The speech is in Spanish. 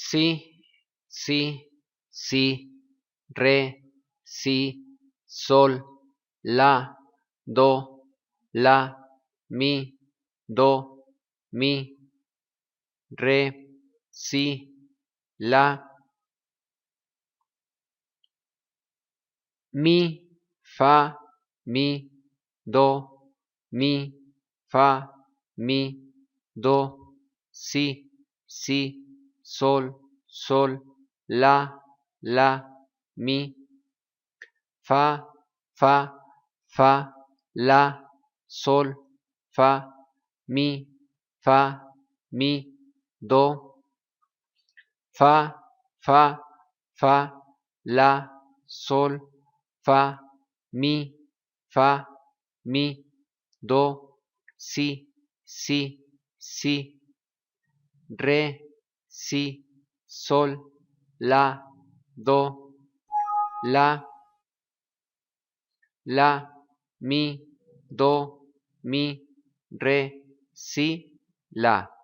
si, si, si, re, si, sol, la, do, la, mi, do, mi, re, si, la, mi, fa, mi, do, mi, fa, mi, do, si, si, sol, sol, la, mi, fa, fa, fa, la, sol, fa, mi, do, fa, fa, fa, la, sol, fa, mi, do, si, si, si, re, si, sol, la, do, la, mi, do, mi, re, si, la.